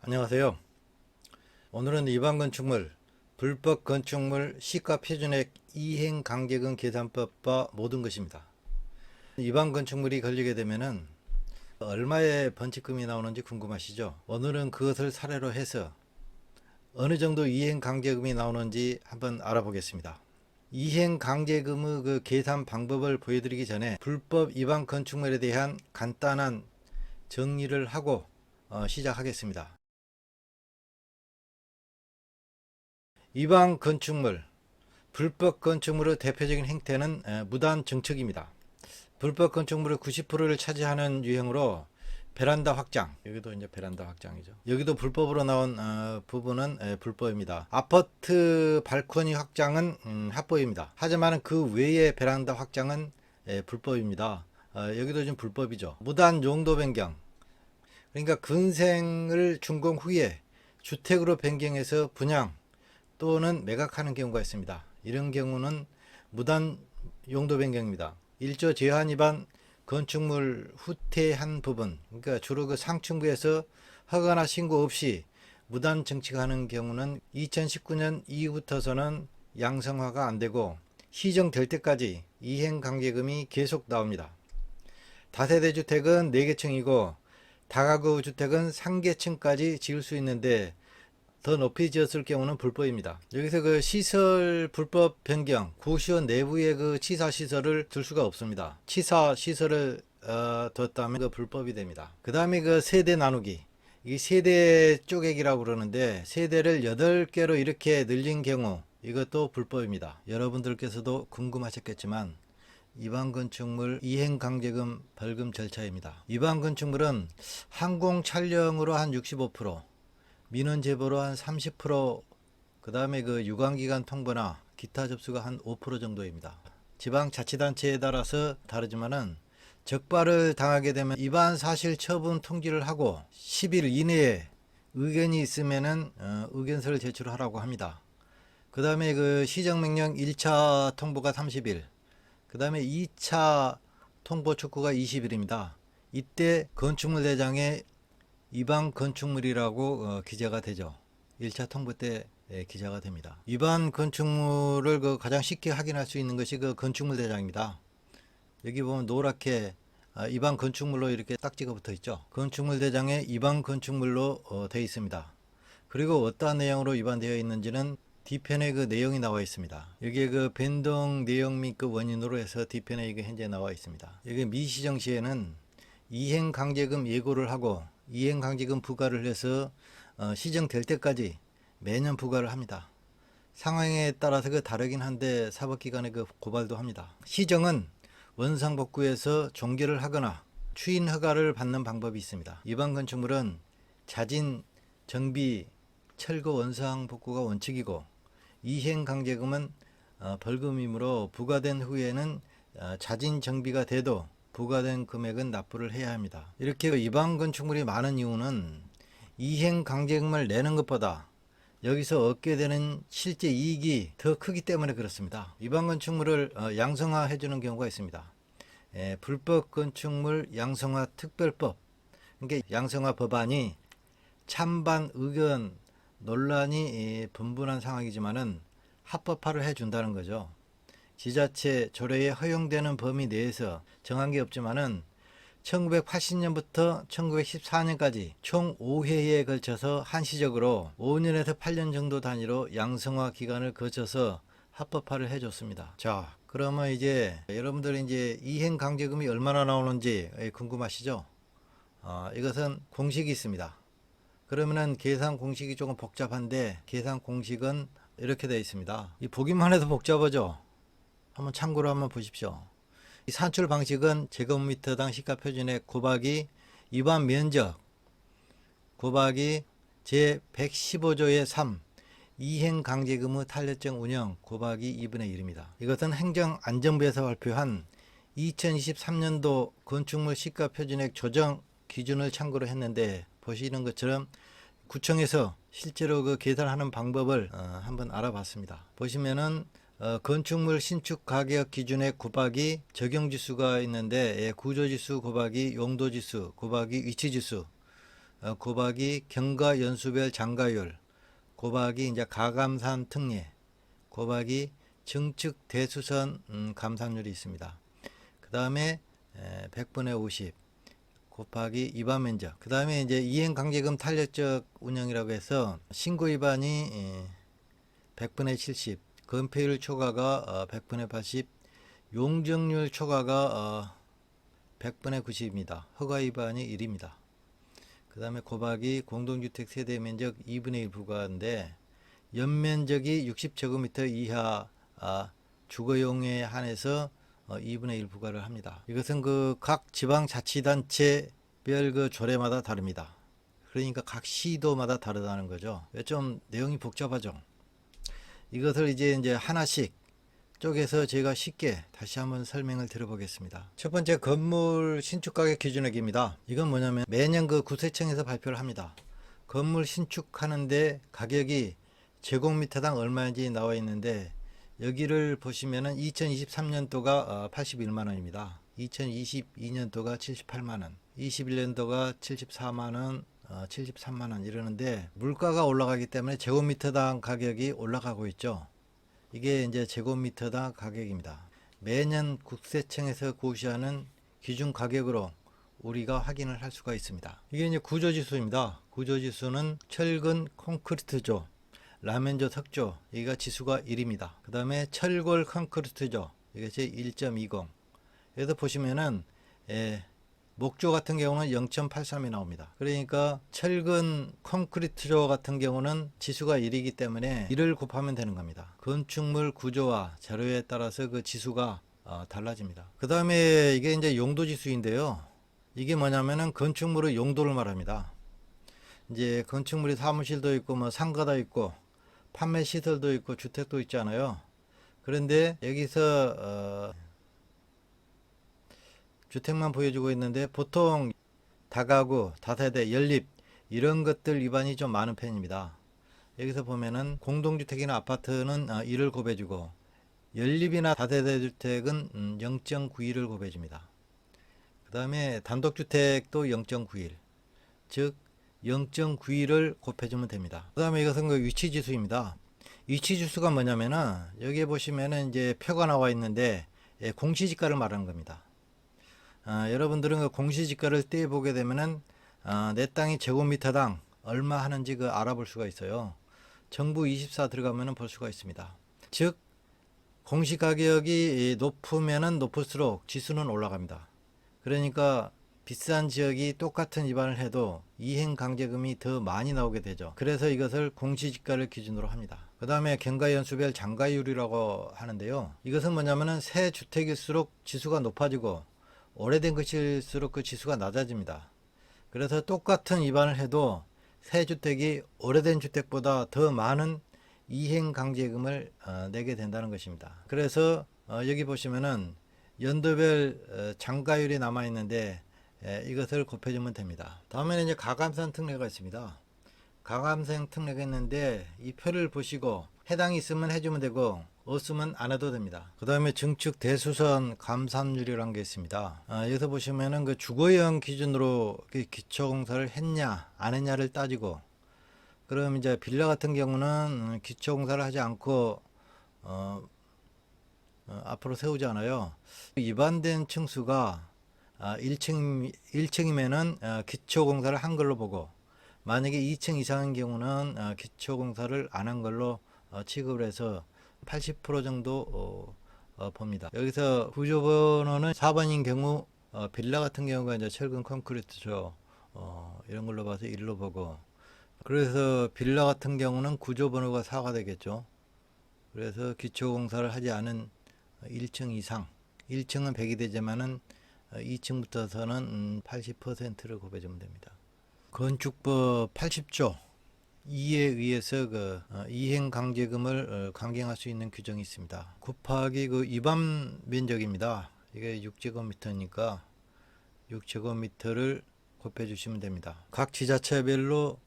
안녕하세요. 오늘은 일반 건축물, 불법 건축물 시가 표준액 이행 강제금 계산법과 모든 것입니다. 일반 건축물이 걸리게 되면은 얼마의 번칙금이 나오는지 궁금하시죠? 오늘은 그것을 사례로 해서 어느 정도 이행 강제금이 나오는지 한번 알아보겠습니다. 이행 강제금의 그 계산 방법을 보여드리기 전에 불법 위반 건축물에 대한 간단한 정리를 하고 시작하겠습니다. 위반 건축물, 불법 건축물의 대표적인 행태는 무단 증축입니다. 불법 건축물의 90%를 차지하는 유형으로 베란다 확장, 여기도 이제 베란다 확장이죠. 여기도 불법으로 나온 부분은 불법입니다. 아파트 발코니 확장은 합법입니다. 하지만 그 외의 베란다 확장은 불법입니다. 여기도 좀 불법이죠. 무단 용도 변경, 그러니까 근생을 준공 후에 주택으로 변경해서 분양 또는 매각하는 경우가 있습니다. 이런 경우는 무단 용도 변경입니다. 1조 제한 위반 건축물 후퇴한 부분, 그러니까 주로 그 상층부에서 허가나 신고 없이 무단 증축하는 경우는 2019년 이후부터서는 양성화가 안 되고 시정될 때까지 이행 강제금이 계속 나옵니다. 다세대 주택은 4개층이고 다가구 주택은 3개층까지 지을 수 있는데 더 높이 지었을 경우는 불법입니다. 여기서 그 시설 불법 변경, 구시원 내부에 그 치사 시설을 둘 수가 없습니다. 치사 시설을 뒀다면 그 불법이 됩니다. 그 다음에 그 세대 나누기, 이 세대 쪼개기라고 그러는데 세대를 8개로 이렇게 늘린 경우 이것도 불법입니다. 여러분들께서도 궁금하셨겠지만 위반 건축물 이행 강제금 벌금 절차입니다. 위반 건축물은 항공 촬영으로 한 65%, 민원 제보로 한 30%, 그 다음에 그 유관기관 통보나 기타 접수가 한 5% 정도입니다. 지방자치단체에 따라서 다르지만은 적발을 당하게 되면 위반 사실 처분 통지를 하고 10일 이내에 의견이 있으면은 의견서를 제출하라고 합니다. 그 다음에 그 시정명령 1차 통보가 30일, 그 다음에 2차 통보 촉구가 20일입니다. 이때 건축물 대장에 위반 건축물이라고 기재가 되죠. 1차 통보 때 기재가 됩니다. 위반 건축물을 그 가장 쉽게 확인할 수 있는 것이 그 건축물 대장입니다. 여기 보면 노랗게 위반 건축물로 이렇게 딱지가 붙어 있죠. 건축물 대장에 위반 건축물로 되어 있습니다. 그리고 어떠한 내용으로 위반되어 있는지는 뒤편에 그 내용이 나와 있습니다. 여기에 그 변동 내용 및 그 원인으로 해서 뒤편에 이게 현재 나와 있습니다. 여기 미시정 시에는 이행 강제금 예고를 하고 이행 강제금 부과를 해서 시정될 때까지 매년 부과를 합니다. 상황에 따라서 그 다르긴 한데 사법기관에 그 고발도 합니다. 시정은 원상복구에서 종결을 하거나 추인 허가를 받는 방법이 있습니다. 위반 건축물은 자진, 정비, 철거 원상복구가 원칙이고 이행 강제금은 벌금이므로 부과된 후에는 자진 정비가 돼도 부과된 금액은 납부를 해야 합니다. 이렇게 위반 건축물이 많은 이유는 이행 강제금을 내는 것보다 여기서 얻게 되는 실제 이익이 더 크기 때문에 그렇습니다. 위반 건축물을 양성화 해주는 경우가 있습니다. 불법 건축물 양성화 특별법, 그러니까 양성화 법안이 찬반 의견 논란이 분분한 상황이지만은 합법화를 해준다는 거죠. 지자체 조례에 허용되는 범위 내에서 정한 게 없지만은 1980년부터 1914년까지 총 5회에 걸쳐서 한시적으로 5년에서 8년 정도 단위로 양성화 기간을 거쳐서 합법화를 해줬습니다. 자, 그러면 이제 여러분들이 이제 이행 강제금이 얼마나 나오는지 궁금하시죠? 이것은 공식이 있습니다. 그러면은 계산 공식이 조금 복잡한데 계산 공식은 이렇게 되어 있습니다. 이 보기만 해도 복잡하죠? 한번 참고로 한번 보십시오. 이 산출 방식은 제곱미터당 시가 표준액 곱하기 위반 면적 곱하기 제 115조의 3 이행 강제금의 탄력적 운영 곱하기 2분의 1입니다. 이것은 행정안전부에서 발표한 2023년도 건축물 시가 표준액 조정 기준을 참고로 했는데 보시는 것처럼 구청에서 실제로 그 계산하는 방법을 한번 알아봤습니다. 보시면은 건축물 신축 가격 기준액 곱하기 적용지수가 있는데 구조지수 곱하기 용도지수 곱하기 위치지수 곱하기 경과 연수별 장가율 곱하기 이제 가감산 특례 곱하기 증축 대수선 감산율이 있습니다. 그 다음에 100분의 50 곱하기 위반 면적. 그 다음에 이제 이행 강제금 탄력적 운영이라고 해서 신고 위반이 100분의 70, 건폐율 초과가 100분의 80, 용적률 초과가 100분의 90입니다. 허가 위반이 1입니다. 그 다음에 곱하기 공동주택 세대 면적 2분의 1 부과인데 연면적이 60제곱미터 이하 주거용에 한해서 2분의 1 부과를 합니다. 이것은 그 각 지방자치단체별 그 조례마다 다릅니다. 그러니까 각 시도마다 다르다는 거죠. 좀 내용이 복잡하죠. 이것을 이제 하나씩 쪽에서 제가 쉽게 다시 한번 설명을 드려보겠습니다. 첫 번째 건물 신축가격 기준액입니다. 이건 뭐냐면 매년 그 구세청에서 발표를 합니다. 건물 신축하는데 가격이 제곱미터당 얼마인지 나와 있는데 여기를 보시면은 2023년도가 81만원입니다. 2022년도가 78만원, 21년도가 74만원, 73만원 이러는데 물가가 올라가기 때문에 제곱미터당 가격이 올라가고 있죠. 이게 이제 제곱미터당 가격입니다. 매년 국세청에서 고시하는 기준 가격으로 우리가 확인을 할 수가 있습니다. 이게 이제 구조지수입니다. 구조지수는 철근 콘크리트조, 라면조 석조, 여기가 지수가 1입니다. 그 다음에 철골 콘크리트조, 이것이 1.20. 여기서 보시면은 목조 같은 경우는 0.83이 나옵니다. 그러니까 철근 콘크리트조 같은 경우는 지수가 1이기 때문에 1을 곱하면 되는 겁니다. 건축물 구조와 재료에 따라서 그 지수가 달라집니다. 그 다음에 이게 이제 용도 지수인데요. 이게 뭐냐면은 건축물의 용도를 말합니다. 이제 건축물이 사무실도 있고 뭐 상가도 있고 판매 시설도 있고 주택도 있잖아요. 그런데 여기서 주택만 보여주고 있는데 보통 다가구, 다세대, 연립 이런 것들 위반이 좀 많은 편입니다. 여기서 보면은 공동주택이나 아파트는 1을 곱해주고 연립이나 다세대 주택은 0.91을 곱해줍니다. 그 다음에 단독주택도 0.91, 즉 0.91을 곱해주면 됩니다. 그 다음에 이것은 그 위치지수입니다. 위치지수가 뭐냐면은 여기에 보시면은 이제 표가 나와 있는데 공시지가를 말하는 겁니다. 여러분들은 그 공시지가를 떼보게 되면은 내 땅이 제곱미터당 얼마 하는지 그 알아볼 수가 있어요. 정부 24 들어가면은 볼 수가 있습니다. 즉 공시가격이 높으면은 높을수록 지수는 올라갑니다. 그러니까 비싼 지역이 똑같은 위반을 해도 이행강제금이 더 많이 나오게 되죠. 그래서 이것을 공시지가를 기준으로 합니다. 그 다음에 경과연수별 장가율이라고 하는데요. 이것은 뭐냐면은 새 주택일수록 지수가 높아지고 오래된 것일수록 그 지수가 낮아집니다. 그래서 똑같은 위반을 해도 새 주택이 오래된 주택보다 더 많은 이행강제금을 내게 된다는 것입니다. 그래서 여기 보시면은 연도별 장가율이 남아 있는데 이것을 곱해주면 됩니다. 다음에는 이제 가감산 특례가 있습니다. 가감산 특례가 있는데 이 표를 보시고 해당이 있으면 해주면 되고 없으면 안 해도 됩니다. 그 다음에 증축 대수선 감산율이라는 게 있습니다. 여기서 보시면은 그 주거용 기준으로 기초공사를 했냐 안 했냐를 따지고, 그럼 이제 빌라 같은 경우는 기초공사를 하지 않고 앞으로 세우잖아요. 위반된 층수가 1층이면은 기초공사를 한 걸로 보고, 만약에 2층 이상인 경우는 기초공사를 안 한 걸로 취급을 해서 80% 정도 봅니다. 여기서 구조번호는 4번인 경우 빌라 같은 경우가 이제 철근 콘크리트죠. 이런 걸로 봐서 1로 보고, 그래서 빌라 같은 경우는 구조번호가 4가 되겠죠. 그래서 기초공사를 하지 않은 1층 이상, 1층은 100이 되지만은 2층부터서는 80%를 곱해주면 됩니다. 건축법 80조 2에 의해서 그 이행강제금을 강경할 수 있는 규정이 있습니다. 곱하기 그 위반 면적입니다. 이게 6제곱미터니까 6제곱미터를 곱해주시면 됩니다. 각 지자체별로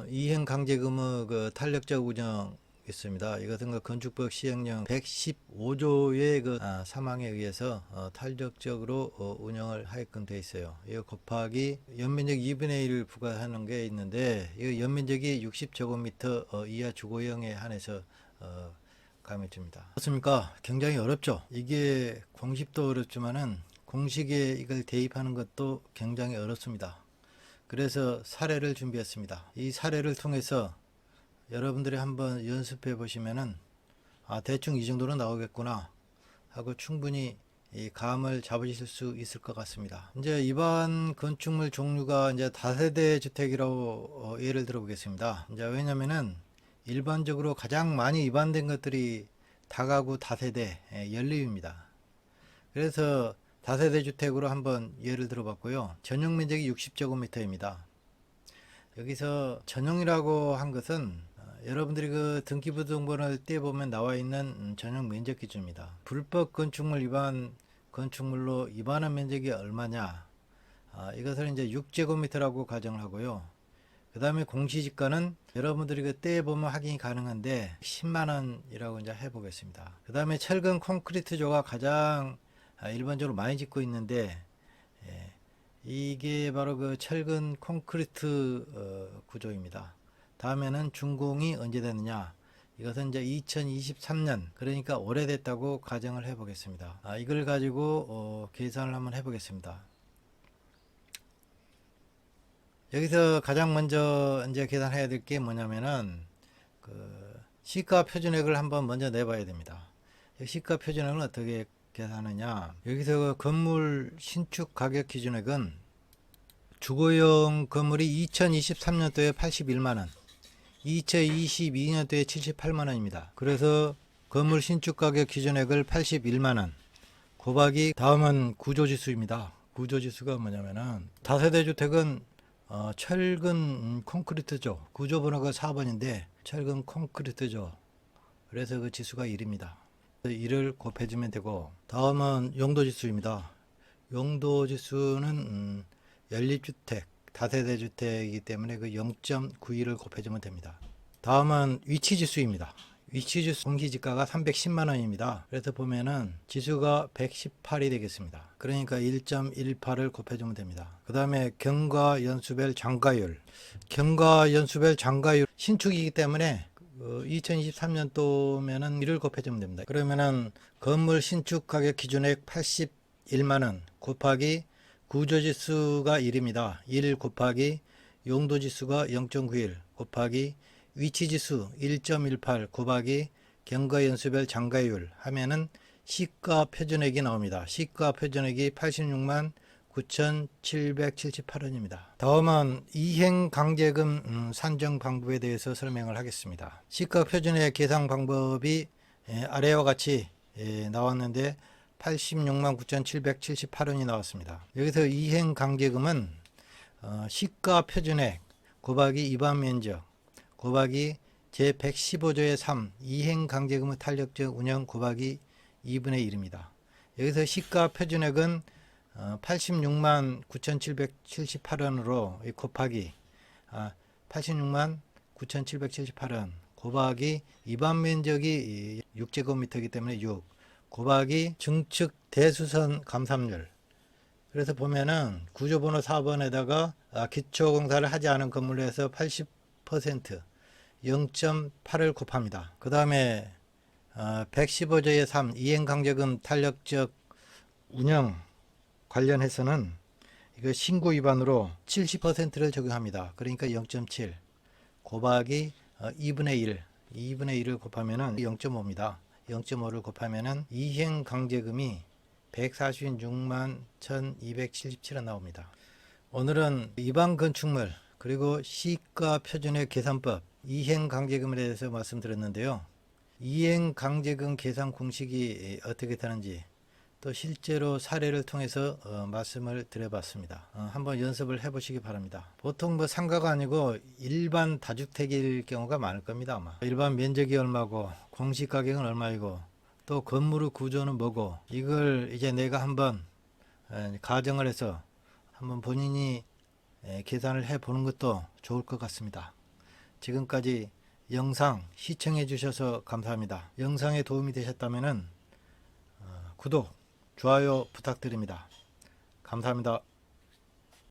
이행강제금의 그 탄력적 운영에 있습니다. 이것은 그 건축법 시행령 115조의 그 사망에 의해서 탄력적으로 운영을 하게끔 돼 있어요. 이거 곱하기 연면적 2분의 1을 부과하는 게 있는데, 이 연면적이 60제곱미터 이하 주거용에 한해서 감해줍니다. 그렇습니까? 굉장히 어렵죠. 이게 공식도 어렵지만은 공식에 이걸 대입하는 것도 굉장히 어렵습니다. 그래서 사례를 준비했습니다. 이 사례를 통해서 여러분들이 한번 연습해 보시면은 대충 이 정도는 나오겠구나 하고 충분히 이 감을 잡으실 수 있을 것 같습니다. 이제 이반 건축물 종류가 이제 다세대 주택이라고 예를 들어 보겠습니다. 이제 왜냐면은 일반적으로 가장 많이 위반된 것들이 다가구 다세대 연립입니다. 그래서 다세대 주택으로 한번 예를 들어 봤고요. 전용 면적이 60제곱미터입니다. 여기서 전용이라고 한 것은 여러분들이 그 등기부등본을 떼보면 나와 있는 전용 면적 기준입니다. 불법 건축물 위반 건축물로 위반한 면적이 얼마냐, 이것을 이제 6제곱미터라고 가정을 하고요. 그 다음에 공시지가는 여러분들이 그 떼보면 확인이 가능한데 10만원이라고 이제 해보겠습니다. 그 다음에 철근 콘크리트조가 가장 일반적으로 많이 짓고 있는데, 이게 바로 그 철근 콘크리트 구조입니다. 다음에는 준공이 언제 되느냐, 이것은 이제 2023년, 그러니까 오래됐다고 가정을 해 보겠습니다. 이걸 가지고 계산을 한번 해 보겠습니다. 여기서 가장 먼저 이제 계산해야 될 게 뭐냐면은 그 시가 표준액을 한번 먼저 내봐야 됩니다. 시가 표준액은 어떻게 계산하느냐, 여기서 그 건물 신축 가격 기준액은 주거용 건물이 2023년도에 81만원, 2022년도에 78만원입니다. 그래서 건물 신축 가격 기준액을 81만원 곱하기, 다음은 구조지수입니다. 구조지수가 뭐냐면은 다세대 주택은 철근 콘크리트죠. 구조번호가 4번인데 철근 콘크리트죠. 그래서 그 지수가 1입니다. 1을 곱해주면 되고, 다음은 용도지수입니다. 용도지수는 연립주택, 다세대 주택이기 때문에 그 0.91을 곱해주면 됩니다. 다음은 위치지수입니다. 위치지수 공시지가가 310만원입니다. 그래서 보면은 지수가 118이 되겠습니다. 그러니까 1.18을 곱해주면 됩니다. 그 다음에 경과연수별 장가율. 경과연수별 장가율 신축이기 때문에 2023년도면은 1을 곱해주면 됩니다. 그러면은 건물 신축 가격 기준액 81만원 곱하기 구조지수가 1입니다. 1 곱하기 용도지수가 0.91 곱하기 위치지수 1.18 곱하기 경과연수별 장가율 하면은 시가 표준액이 나옵니다. 시가 표준액이 86만 9,778원입니다. 다음은 이행강제금 산정 방법에 대해서 설명을 하겠습니다. 시가 표준액 계산 방법이 아래와 같이 나왔는데 86만 9,778원이 나왔습니다. 여기서 이행강제금은 시가 표준액 곱하기 위반면적 곱하기 제115조의 3 이행강제금의 탄력적 운영 곱하기 2분의 1입니다. 여기서 시가 표준액은 86만 9,778원으로 곱하기 86만 9,778원 곱하기 위반 면적이 6제곱미터이기 때문에 6 곱하기 증축 대수선 감산율. 그래서 보면은 구조번호 4번에다가 기초공사를 하지 않은 건물에서 80% 0.8을 곱합니다. 그 다음에 115조의 3 이행강제금 탄력적 운영 관련해서는 이거 신고 위반으로 70%를 적용합니다. 그러니까 0.7 곱하기 2분의 1 2분의 1을 곱하면은 0.5입니다. 0.5를 곱하면은 이행강제금이 146만 1277원 나옵니다. 오늘은 위반 건축물 그리고 시가 표준액 계산법 이행강제금에 대해서 말씀드렸는데요. 이행강제금 계산 공식이 어떻게 되는지 또 실제로 사례를 통해서 말씀을 드려봤습니다. 한번 연습을 해보시기 바랍니다. 보통 뭐 상가가 아니고 일반 다주택일 경우가 많을 겁니다. 아마 일반 면적이 얼마고 공시가격은 얼마이고 또 건물의 구조는 뭐고, 이걸 이제 내가 한번 가정을 해서 한번 본인이 계산을 해보는 것도 좋을 것 같습니다. 지금까지 영상 시청해 주셔서 감사합니다. 영상에 도움이 되셨다면 구독, 좋아요 부탁드립니다. 감사합니다.